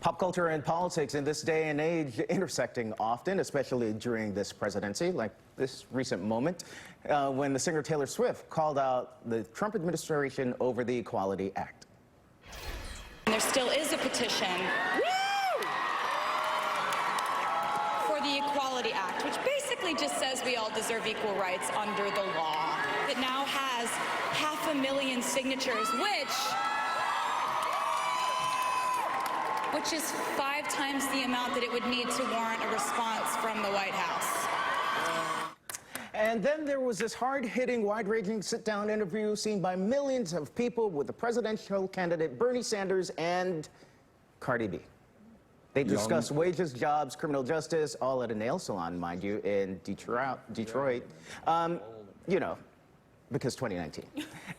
Pop culture and politics in this day and age intersecting often, especially during this presidency, like this recent moment when the singer Taylor Swift called out the Trump administration over the Equality Act. There still is a petition for the Equality Act, which basically just says we all deserve equal rights under the law. It now has 500,000 signatures, which is 5 times the amount that it would need to warrant a response from the White House. And then there was this hard-hitting, wide-ranging sit-down interview seen by millions of people with the presidential candidate Bernie Sanders and Cardi B. They discussed wages, jobs, criminal justice, all at a nail salon, mind you, in Detroit. You know, because 2019.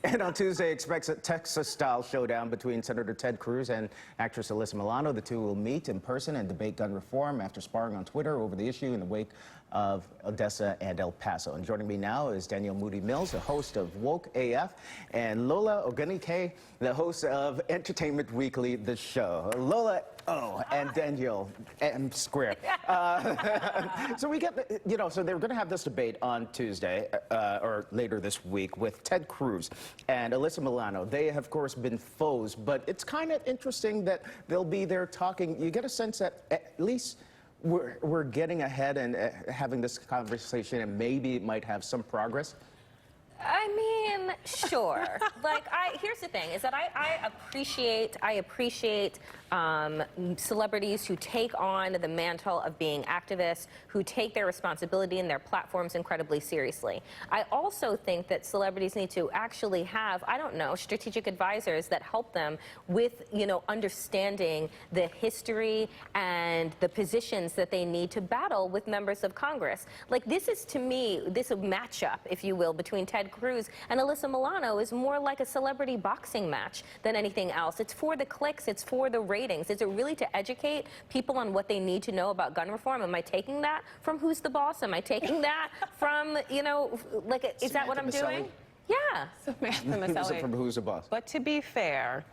And on Tuesday, expects a Texas-style showdown between Senator Ted Cruz and actress Alyssa Milano. The two will meet in person and debate gun reform after sparring on Twitter over the issue in the wake of Odessa and El Paso. And joining me now is Danielle Moodie-Mills, the host of Woke AF, and Lola Ogunike, the host of Entertainment Weekly, The Show. Lola O and Danielle M square. So we get, so they're going to have this debate on Tuesday or later this week with Ted Cruz and Alyssa Milano. They have, of course, been foes, but it's kind of interesting that they'll be there talking. You get a sense that at least we're getting ahead and having this conversation, and maybe it might have some progress. I mean, sure. Here's the thing, is that I appreciate celebrities who take on the mantle of being activists, who take their responsibility and their platforms incredibly seriously. I also think that celebrities need to actually have, I don't know, strategic advisors that help them with, understanding the history and the positions that they need to battle with members of Congress. Like, this is, to me, this matchup, if you will, between Ted Cruz and Alyssa Milano is more like a celebrity boxing match than anything else. It's for the clicks, it's for the ratings. Is it really to educate people on what they need to know about gun reform? Am I taking that from Who's the Boss? Am I taking that from, is that what I'm doing? Yeah. Samantha Maselli. From Who's the Boss? But to be fair,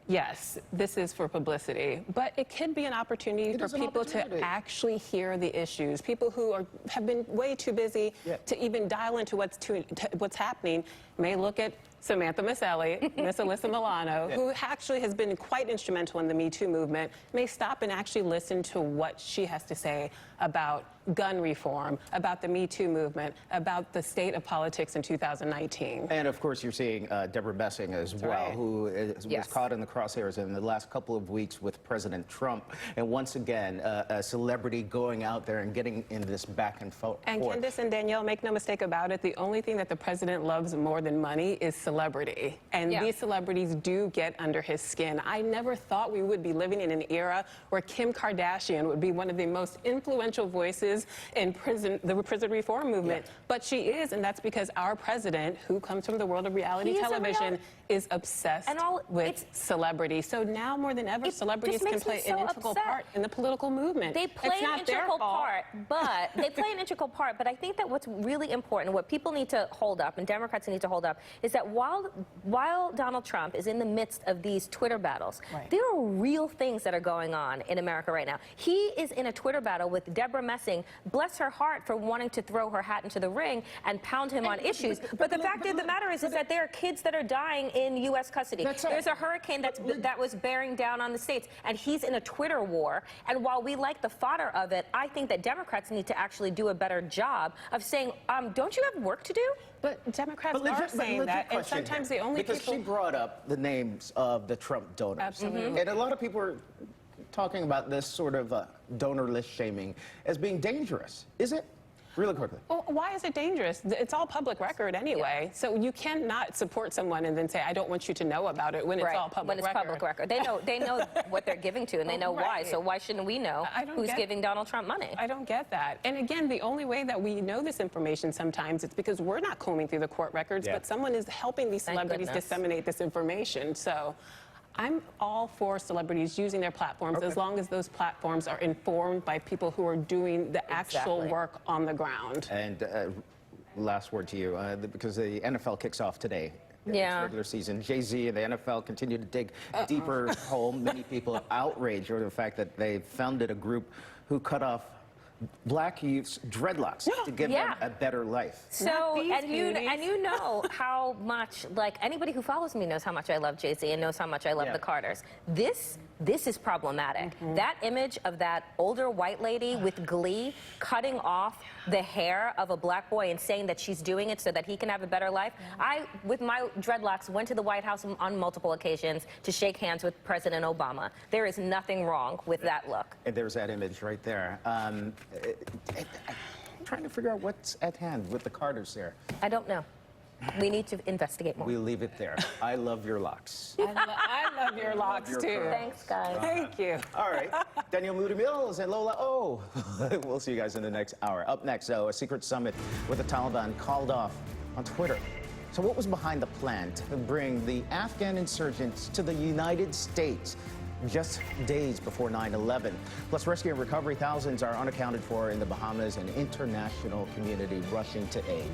yes, this is for publicity, but it could be an opportunity for people to actually hear the issues. People who have been way too busy to even dial into what's happening may look at Samantha Maselli, Miss Alyssa Milano, who actually has been quite instrumental in the Me Too movement, may stop and actually listen to what she has to say about gun reform, about the Me Too movement, about the state of politics in 2019. And of course, you're seeing Deborah Messing as well, who was caught in the crosshairs in the last couple of weeks with President Trump. And once again, a celebrity going out there and getting in this back and forth. And Candace and Danielle, make no mistake about it, the only thing that the president loves more than money is celebrity. And these celebrities do get under his skin. I never thought we would be living in an era where Kim Kardashian would be one of the most influential voices in the prison reform movement. But she is, and that's because our president, who comes from the world of reality television, is obsessed with celebrity. So now more than ever, celebrities can play an integral part in the political movement. They play an integral part, but I think that what's really important, what people need to hold up, and Democrats need to hold up, is that while Donald Trump is in the midst of these Twitter battles, there are real things that are going on in America right now. He is in a Twitter battle with Deborah Messing. Bless her heart for wanting to throw her hat into the ring and pound him on issues. But the fact of the matter is that there are kids that are dying in U.S. custody. There's a hurricane that was bearing down on the states, and he's in a Twitter war. And while we like the fodder of it, I think that Democrats need to actually do a better job of saying, don't you have work to do? But Democrats are saying that, and sometimes the only people... Because she brought up the names of the Trump donors. Absolutely. And a lot of people are talking about this sort of donor list shaming as being dangerous. Is it? Really quickly. Well, why is it dangerous? It's all public record anyway. So you cannot support someone and then say, I don't want you to know about it when it's all public record. When it's public record. They know what they're giving to, and they know why. So why shouldn't we know who's giving Donald Trump money? I don't get that. And again, the only way that we know this information sometimes it's because we're not combing through the court records, but someone is helping these celebrities disseminate this information. So I'm all for celebrities using their platforms as long as those platforms are informed by people who are doing the actual work on the ground. And last word to you, because the NFL kicks off today. in Yeah. its regular season. Jay-Z and the NFL continue to dig deeper hole. Many people are outraged over the fact that they founded a group who cut off black youth's dreadlocks to give Yeah. them a better life. So, Not these and you beauties. know how much, like, anybody who follows me knows how much I love Jay-Z and knows how much I love Yeah. the Carters. This is problematic. That image of that older white lady with glee cutting off the hair of a black boy and saying that she's doing it so that he can have a better life. I, with my dreadlocks, went to the White House on multiple occasions to shake hands with President Obama. There is nothing wrong with that look. And there's that image right there. I'm trying to figure out what's at hand with the Carters there. I don't know. We need to investigate more. We'll leave it there. I love your locks. I love your locks your too. curls. Thanks, guys. Thank you. All right, Daniel Moodie-Mills and Lola O. We'll see you guys in the next hour. Up next, though, a secret summit with the Taliban called off on Twitter. So what was behind the plan to bring the Afghan insurgents to the United States just days before 9/11? Plus, rescue and recovery, thousands are unaccounted for in the Bahamas and international community rushing to aid.